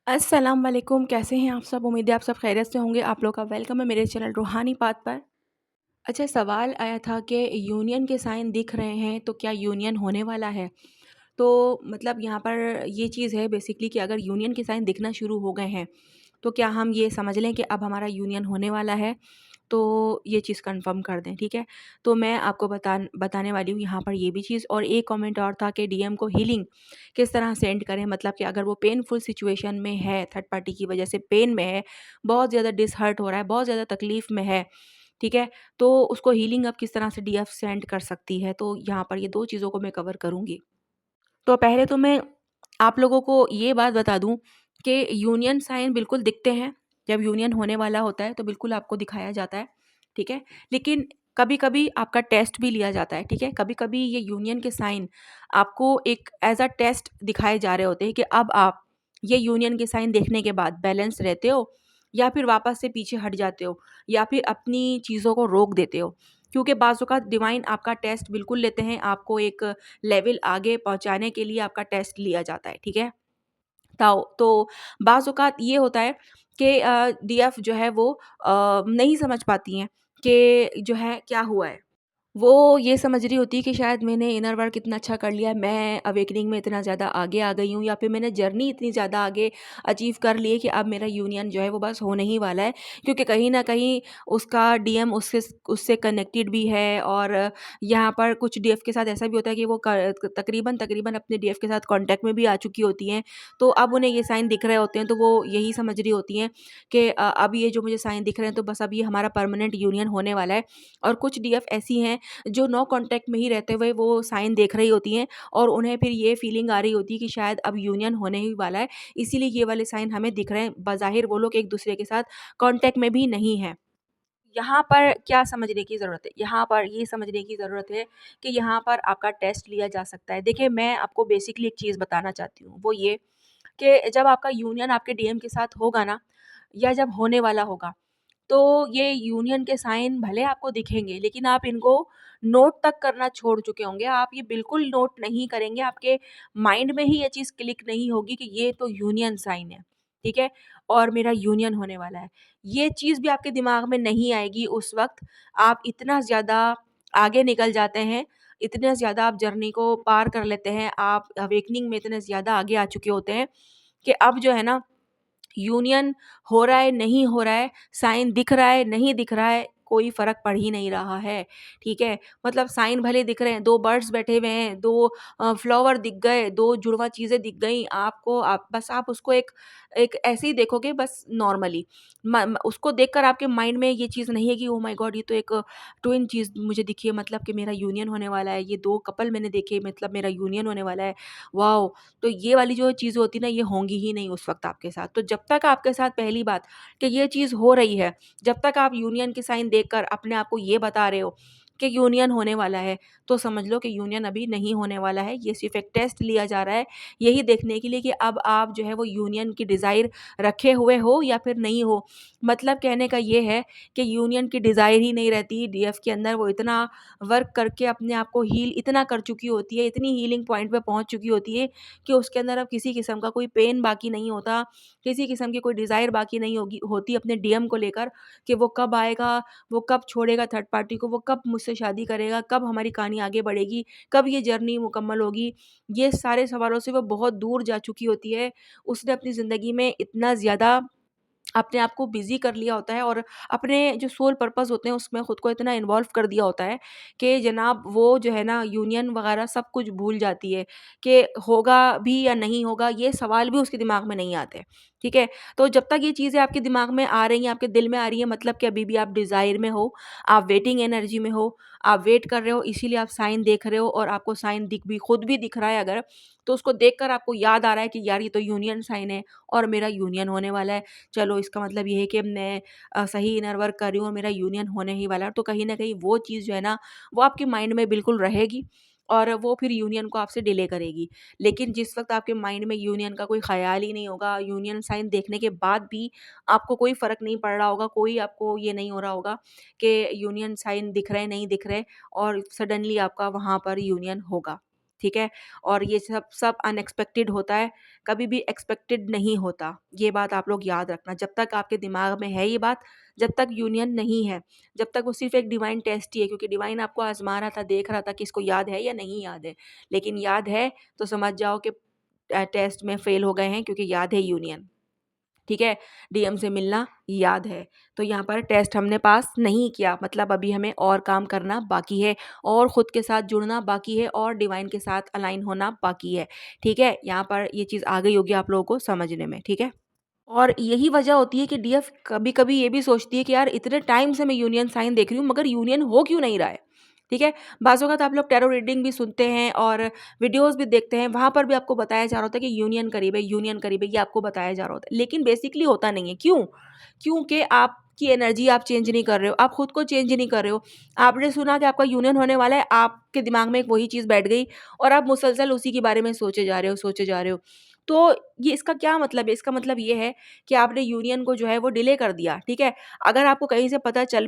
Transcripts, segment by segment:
अस्सलाम वालेकुम, कैसे हैं आप सब? उम्मीद है आप सब खैरियत से होंगे। आप लोग का वेलकम है मेरे चैनल रूहानी बात पर। अच्छा, सवाल आया था कि यूनियन के साइन दिख रहे हैं तो क्या यूनियन होने वाला है? तो मतलब यहाँ पर ये चीज़ है बेसिकली कि अगर यूनियन के साइन दिखना शुरू हो गए हैं, तो क्या हम ये समझ लें कि अब हमारा यूनियन होने वाला है? तो ये चीज़ कन्फर्म कर दें, ठीक है? तो मैं आपको बताने वाली हूँ यहाँ पर ये भी चीज़। और एक कमेंट और था कि डीएम को हीलिंग किस तरह सेंड करें, मतलब कि अगर वो पेनफुल सिचुएशन में है, थर्ड पार्टी की वजह से पेन में है, बहुत ज़्यादा डिसहर्ट हो रहा है, बहुत ज़्यादा तकलीफ़ में है, ठीक है? तो उसको हीलिंग अब किस तरह से डीएफ सेंड कर सकती है, तो यहाँ पर ये 2 चीज़ों को मैं कवर करूँगी। तो पहले तो मैं आप लोगों को ये बात बता दूँ कि यूनियन साइन बिल्कुल दिखते हैं। जब यूनियन होने वाला होता है तो बिल्कुल आपको दिखाया जाता है, ठीक है? लेकिन कभी-कभी आपका टेस्ट भी लिया जाता है, ठीक है? कभी-कभी ये यूनियन के साइन आपको एक एज़ अ टेस्ट दिखाए जा रहे होते हैं कि अब आप ये यूनियन के साइन देखने के बाद बैलेंस रहते हो या फिर वापस से पीछे हट जाते हो या फिर अपनी चीज़ों को रोक देते हो। क्योंकि बाज़ औक़ात डिवाइन आपका टेस्ट बिल्कुल लेते हैं, आपको एक लेवल आगे पहुँचाने के लिए आपका टेस्ट लिया जाता है, ठीक है? तो बाज़ औक़ात ये होता है कि डीएफ जो है वो नहीं समझ पाती हैं कि जो है क्या हुआ है। वो ये समझ रही होती है कि शायद मैंने इनर वर्क इतना अच्छा कर लिया है, मैं अवेकनिंग में इतना ज़्यादा आगे आ गई हूँ या फिर मैंने जर्नी इतनी ज़्यादा आगे अचीव कर ली है कि अब मेरा यूनियन जो है वो बस होने ही वाला है। क्योंकि कहीं न कहीं उसका डीएम उससे उससे कनेक्टेड भी है। और यहाँ पर कुछ डीएफ के साथ ऐसा भी होता है कि वो तकरीबन अपने डीएफ के साथ कॉन्टैक्ट में भी आ चुकी होती हैं। तो अब उन्हें ये साइन दिख रहे होते हैं, तो वो यही समझ रही होती हैं कि अब ये जो मुझे साइन दिख रहे हैं तो बस अब ये हमारा परमानेंट यूनियन होने वाला है। और कुछ डीएफ ऐसी हैं जो नो कांटेक्ट में ही रहते हुए वो साइन देख रही होती हैं और उन्हें फिर ये फीलिंग आ रही होती है कि शायद अब यूनियन होने ही वाला है, इसीलिए ये वाले साइन हमें दिख रहे हैं। बज़ाहिर वो लोग एक दूसरे के साथ कांटेक्ट में भी नहीं हैं। यहाँ पर क्या समझने की ज़रूरत है? यहाँ पर ये समझने की ज़रूरत है कि यहाँ पर आपका टेस्ट लिया जा सकता है। देखिए, मैं आपको बेसिकली एक चीज़ बताना चाहती हूँ, वो ये कि जब आपका यूनियन आपके डीएम के साथ होगा ना, या जब होने वाला होगा, तो ये यूनियन के साइन भले आपको दिखेंगे, लेकिन आप इनको नोट तक करना छोड़ चुके होंगे। आप ये बिल्कुल नोट नहीं करेंगे, आपके माइंड में ही ये चीज़ क्लिक नहीं होगी कि ये तो यूनियन साइन है, ठीक है? और मेरा यूनियन होने वाला है। ये चीज़ भी आपके दिमाग में नहीं आएगी उस वक़्त। आप इतना ज़्यादा आगे निकल जाते हैं, इतने ज़्यादा आप जर्नी को पार कर लेते हैं, आप अवेकनिंग में इतने ज़्यादा आगे आ चुके होते हैं कि अब जो है ना, यूनियन हो रहा है, नहीं हो रहा है, साइन दिख रहा है, नहीं दिख रहा है, कोई फ़र्क पड़ ही नहीं रहा है, ठीक है? मतलब साइन भले दिख रहे हैं, 2 बर्ड्स बैठे हुए हैं, 2 फ्लावर दिख गए, 2 जुड़वा चीज़ें दिख गईं आपको, आप उसको एक एक ऐसे ही देखोगे बस नॉर्मली। म म उसको देखकर आपके माइंड में ये चीज़ नहीं है कि ओह माय गॉड! ये तो एक ट्विन चीज़ मुझे दिखी है, मतलब कि मेरा यूनियन होने वाला है, ये 2 कपल मैंने देखे, मतलब मेरा यूनियन होने वाला है, वॉव! तो ये वाली जो चीज़ें होती हैं ना, ये होंगी ही नहीं उस वक़्त आपके साथ। तो जब तक आपके साथ पहली बात कि ये चीज़ हो रही है, जब तक आप यूनियन के साइन देखकर अपने आप को ये बता रहे हो कि यूनियन होने वाला है, तो समझ लो कि यूनियन अभी नहीं होने वाला है। ये सिर्फ़ एक टेस्ट लिया जा रहा है, यही देखने के लिए कि अब आप जो है वो यूनियन की डिज़ायर रखे हुए हो या फिर नहीं हो। मतलब कहने का ये है कि यूनियन की डिज़ायर ही नहीं रहती डीएफ के अंदर, वो इतना वर्क करके अपने आप को हील इतना कर चुकी होती है, इतनी हीलिंग पॉइंट पे पहुँच चुकी होती है कि उसके अंदर अब किसी किस्म का कोई पेन बाकी नहीं होता, किसी किस्म की कोई डिज़ायर बाकी नहीं होगी होती अपने डीएम को लेकर कि वो कब आएगा, वो कब छोड़ेगा थर्ड पार्टी को, वो कब मुझसे शादी करेगा, कब हमारी कहानी आगे बढ़ेगी, कब ये जर्नी मुकम्मल होगी। ये सारे सवालों से वो बहुत दूर जा चुकी होती है। उसने अपनी ज़िंदगी में इतना ज़्यादा अपने आप को बिज़ी कर लिया होता है और अपने जो सोल पर्पस होते हैं उसमें खुद को इतना इन्वॉल्व कर दिया होता है कि जनाब वो जो है ना, यूनियन वगैरह सब कुछ भूल जाती है कि होगा भी या नहीं होगा, ये सवाल भी उसके दिमाग में नहीं आते, ठीक है? तो जब तक ये चीज़ें आपके दिमाग में आ रही हैं, आपके दिल में आ रही हैं, मतलब कि अभी भी आप डिज़ायर में हो, आप वेटिंग एनर्जी में हो, आप वेट कर रहे हो, इसीलिए आप साइन देख रहे हो और आपको साइन दिख भी खुद भी दिख रहा है अगर, तो उसको देखकर आपको याद आ रहा है कि यार ये तो यूनियन साइन है और मेरा यूनियन होने वाला है। चलो इसका मतलब ये है कि मैं सही इनर वर्क कर रही हूँ और मेरा यूनियन होने ही वाला है। तो कहीं न कहीं वो चीज़ जो है ना, वो आपके माइंड में बिल्कुल रहेगी और वो फिर यूनियन को आपसे डिले करेगी। लेकिन जिस वक़्त आपके माइंड में यूनियन का कोई ख़्याल ही नहीं होगा, यूनियन साइन देखने के बाद भी आपको कोई फ़र्क नहीं पड़ रहा होगा, कोई आपको ये नहीं हो रहा होगा कि यूनियन साइन दिख रहे, नहीं दिख रहे, और सडनली आपका वहाँ पर यूनियन होगा। ठीक है? और ये सब सब अनएक्सपेक्टेड होता है, कभी भी एक्सपेक्टेड नहीं होता। ये बात आप लोग याद रखना। जब तक आपके दिमाग में है ये बात, जब तक यूनियन नहीं है, जब तक वो सिर्फ़ एक डिवाइन टेस्ट ही है, क्योंकि डिवाइन आपको आज़मा रहा था, देख रहा था कि इसको याद है या नहीं याद है। लेकिन याद है तो समझ जाओ कि टेस्ट में फ़ेल हो गए हैं, क्योंकि याद है यूनियन। ठीक है? डीएम से मिलना याद है। तो यहाँ पर टेस्ट हमने पास नहीं किया, मतलब अभी हमें और काम करना बाकी है, और खुद के साथ जुड़ना बाकी है, और डिवाइन के साथ अलाइन होना बाकी है। ठीक है? यहाँ पर ये चीज़ आ गई होगी आप लोगों को समझने में। ठीक है? और यही वजह होती है कि डीएफ कभी-कभी ये भी सोचती है कि यार इतने टाइम से मैं यूनियन साइन देख रही हूँ, मगर यूनियन हो क्यों नहीं रहा है? ठीक है? बाज़ औक़ात आप लोग टैरो रीडिंग भी सुनते हैं और वीडियोज़ भी देखते हैं, वहाँ पर भी आपको बताया जा रहा होता है कि यूनियन करीब है, ये आपको बताया जा रहा होता है। लेकिन बेसिकली होता नहीं है, क्यों? क्योंकि आपकी एनर्जी आप चेंज नहीं कर रहे हो, आप खुद को चेंज नहीं कर रहे हो। आपने सुना कि आपका यूनियन होने वाला है, आपके दिमाग में एक वही चीज़ बैठ गई और आप मुसलसल उसी के बारे में सोचे जा रहे हो, सोचे जा रहे हो। तो ये इसका क्या मतलब है? इसका मतलब ये है कि आपने यूनियन को जो है वो डिले कर दिया, ठीक है? अगर आपको कहीं से पता चल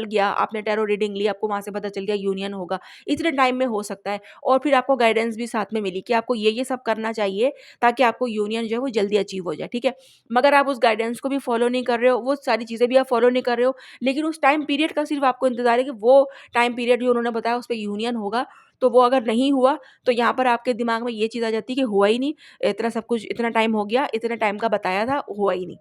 गया, आपने टैरो रीडिंग ली, आपको वहाँ से पता चल गया यूनियन होगा, इतने टाइम में हो सकता है, और फिर आपको गाइडेंस भी साथ में मिली कि आपको ये सब करना चाहिए ताकि आपको यूनियन जो है वो जल्दी अचीव हो जाए, ठीक है? मगर आप उस गाइडेंस को भी फॉलो नहीं कर रहे हो, वो सारी चीज़ें भी आप फॉलो नहीं कर रहे हो, लेकिन उस टाइम पीरियड का सिर्फ़ आपको इंतज़ार है कि वो टाइम पीरियड जो उन्होंने बताया उसपे यूनियन होगा, तो वो अगर नहीं हुआ, तो यहाँ पर आपके दिमाग में ये चीज़ आ जाती है कि हुआ ही नहीं, इतना सब कुछ इतना टाइम हो गया, इतने टाइम का बताया था, हुआ ही नहीं।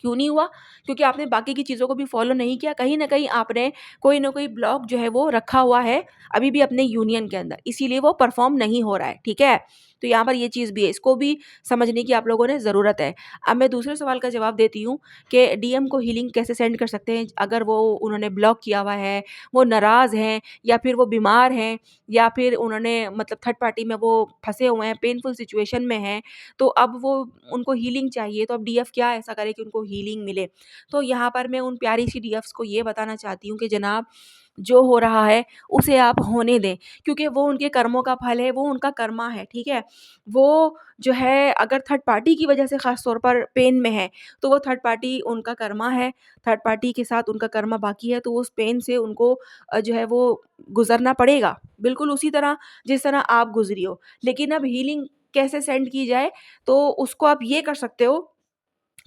क्यों नहीं हुआ? क्योंकि आपने बाकी की चीज़ों को भी फ़ॉलो नहीं किया, कहीं न कहीं आपने कोई न कोई ब्लॉक जो है वो रखा हुआ है, अभी भी अपने यूनियन के अंदर, इसीलिए वो परफ़ॉर्म नहीं हो रहा है, ठीक है? तो यहाँ पर ये चीज़ भी है, इसको भी समझने की आप लोगों ने ज़रूरत है। अब मैं दूसरे सवाल का जवाब देती हूँ कि डीएम को हीलिंग कैसे सेंड कर सकते हैं अगर वो उन्होंने ब्लॉक किया हुआ है, वो नाराज़ हैं, या फिर वो बीमार हैं, या फिर उन्होंने मतलब थर्ड पार्टी में वो फँसे हुए हैं, पेनफुल सिचुएशन में हैं, तो अब वो उनको हीलिंग चाहिए, तो अब डीएफ क्या ऐसा करे कि उनको हीलिंग मिले? तो यहाँ पर मैं उन प्यारी सी डीएफ्स को ये बताना चाहती हूँ कि जनाब, जो हो रहा है उसे आप होने दें, क्योंकि वो उनके कर्मों का फल है, वो उनका कर्मा है, ठीक है? वो जो है अगर थर्ड पार्टी की वजह से ख़ास तौर पर पेन में है, तो वो थर्ड पार्टी उनका कर्मा है, थर्ड पार्टी के साथ उनका कर्मा बाकी है, तो उस पेन से उनको जो है वो गुज़रना पड़ेगा, बिल्कुल उसी तरह जिस तरह आप गुज़री हो। लेकिन अब हीलिंग कैसे सेंड की जाए? तो उसको आप ये कर सकते हो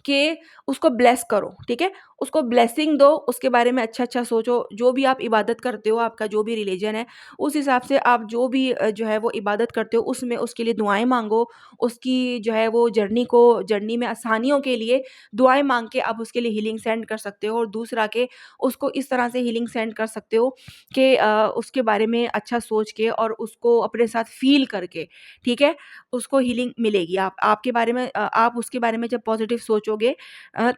कि उसको ब्लेस करो, ठीक है? उसको ब्लेसिंग दो, उसके बारे में अच्छा-अच्छा सोचो, जो भी आप इबादत करते हो, आपका जो भी रिलीजन है, उस हिसाब से आप जो भी जो है वो इबादत करते हो, उसमें उसके लिए दुआएँ माँगो, उसकी जो है वो जर्नी में आसानियों के लिए दुआएँ माँग के आप उसके लिए हीलिंग सेंड कर सकते हो, और दूसरा कि उसको इस तरह से हीलिंग सेंड कर सकते हो कि उसके बारे में अच्छा सोच के और उसको अपने साथ फ़ील करके, ठीक है? उसको हीलिंग मिलेगी। आपके बारे में आप उसके बारे में जब पॉज़िटिव सोचोगे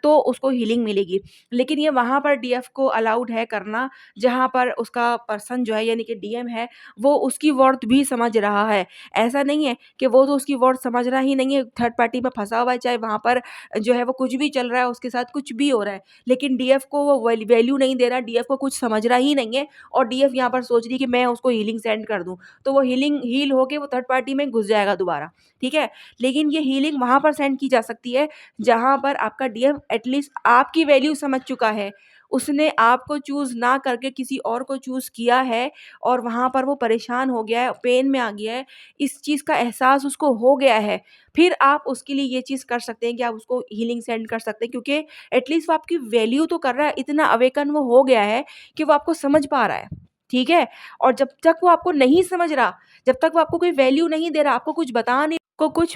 तो उसको हीलिंग मिलेगी। लेकिन ये वहाँ पर डीएफ को अलाउड है करना, जहाँ पर उसका पर्सन जो है यानी कि डीएम है, वो उसकी वर्थ भी समझ रहा है। ऐसा नहीं है कि वो तो उसकी वर्थ समझ रहा ही नहीं है, थर्ड पार्टी में फँसा हुआ है, चाहे वहाँ पर जो है वो कुछ भी चल रहा है, उसके साथ कुछ भी हो रहा है। लेकिन डीएफ को वो वैल्यू नहीं दे रहा, डीएफ को कुछ समझ रहा ही नहीं है, और डीएफ यहाँ पर सोच रही है कि मैं उसको हीलिंग सेंड कर दूँ। तो वो हील होके वो थर्ड पार्टी में घुस जाएगा दोबारा, ठीक है? लेकिन ये हीलिंग वहाँ पर सेंड की जा सकती है, जहाँ पर आपका डीएम एटलीस्ट आपकी वैल्यू समझ चुका है। उसने आपको चूज़ ना करके किसी और को चूज़ किया है, और वहाँ पर वो परेशान हो गया है, पेन में आ गया है, इस चीज़ का एहसास उसको हो गया है। फिर आप उसके लिए ये चीज़ कर सकते हैं कि आप उसको हीलिंग सेंड कर सकते हैं, क्योंकि एटलीस्ट वो आपकी वैल्यू तो कर रहा है, इतना अवेकन वो हो गया है कि वो आपको समझ पा रहा है, ठीक है? और जब तक वो आपको नहीं समझ रहा, जब तक वो आपको कोई वैल्यू नहीं दे रहा, आपको कुछ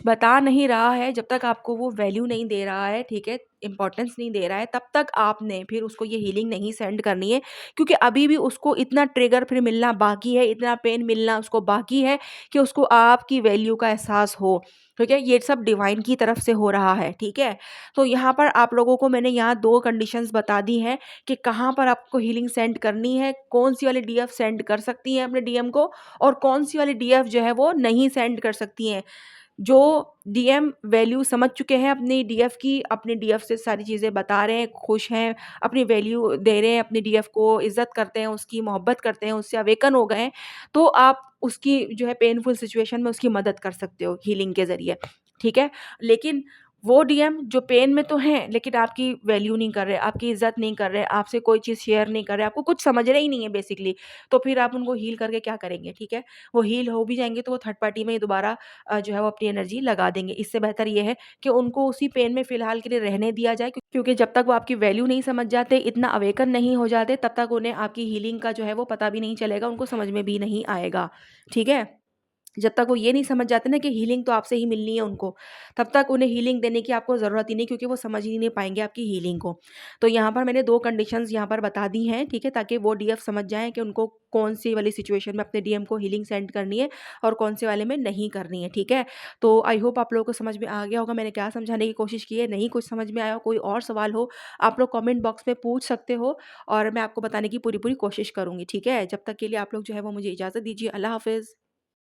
बता नहीं रहा है, जब तक आपको वो वैल्यू नहीं दे रहा है, ठीक है? इम्पोर्टेंस नहीं दे रहा है, तब तक आपने फिर उसको ये हीलिंग नहीं सेंड करनी है, क्योंकि अभी भी उसको इतना ट्रिगर फिर मिलना बाकी है, इतना पेन मिलना उसको बाकी है कि उसको आपकी वैल्यू का एहसास हो, ठीक है? ये सब डिवाइन की तरफ से हो रहा है, ठीक है? तो यहाँ पर आप लोगों को मैंने यहाँ 2 कंडीशंस बता दी हैं कि कहाँ पर आपको हीलिंग सेंड करनी है, कौन-सी वाली डीएफ सेंड कर सकती हैं अपने डीएम को, और कौन-सी वाली डीएफ जो है वो नहीं सेंड कर सकती हैं। जो डीएम वैल्यू समझ चुके हैं अपनी डीएफ की, अपने डीएफ से सारी चीज़ें बता रहे हैं, खुश हैं, अपनी वैल्यू दे रहे हैं, अपनी डीएफ को इज़्ज़त करते हैं, उसकी मोहब्बत करते हैं, उससे अवेकन हो गए हैं, तो आप उसकी जो है पेनफुल सिचुएशन में उसकी मदद कर सकते हो हीलिंग के ज़रिए, ठीक है? लेकिन वो डीएम जो पेन में तो हैं लेकिन आपकी वैल्यू नहीं कर रहे, आपकी इज़्ज़त नहीं कर रहे, आपसे कोई चीज़ शेयर नहीं कर रहे, आपको कुछ समझ रहे ही नहीं है बेसिकली। तो फिर आप उनको हील करके क्या करेंगे, ठीक है? वो हील हो भी जाएँगे तो वो थर्ड पार्टी में ही दोबारा जो है वो अपनी एनर्जी लगा देंगे। इससे बेहतर ये है कि उनको उसी पेन में फ़िलहाल के लिए रहने दिया जाए, क्योंकि जब तक वो आपकी वैल्यू नहीं समझ जाते, इतना अवेकन नहीं हो जाते, तब तक उन्हें आपकी हीलिंग का जो है वो पता भी नहीं चलेगा, उनको समझ में भी नहीं आएगा। ठीक है? जब तक वो ये नहीं समझ जाते ना कि हीलिंग तो आपसे ही मिलनी है उनको, तब तक उन्हें हीलिंग देने की आपको ज़रूरत ही नहीं, क्योंकि वो समझ ही नहीं पाएँगे आपकी हीलिंग को। तो यहाँ पर मैंने 2 कंडीशंस यहाँ पर बता दी हैं, ठीक है? ताकि वो डीएफ समझ जाएँ कि उनको कौन-सी वाली सिचुएशन में अपने डीएम को हीलिंग सेंड करनी है और कौन-से वाले में नहीं करनी है, ठीक है? तो आई होप आप लोगों को समझ में आ गया होगा मैंने क्या समझाने की कोशिश की है। नहीं कुछ समझ में आया हो, कोई और सवाल हो, आप लोग कमेंट बॉक्स में पूछ सकते हो और मैं आपको बताने की पूरी-पूरी कोशिश करूँगी, ठीक है? जब तक के लिए आप लोग जो है वो मुझे इजाज़त दीजिए। अल्लाह हाफ़िज़।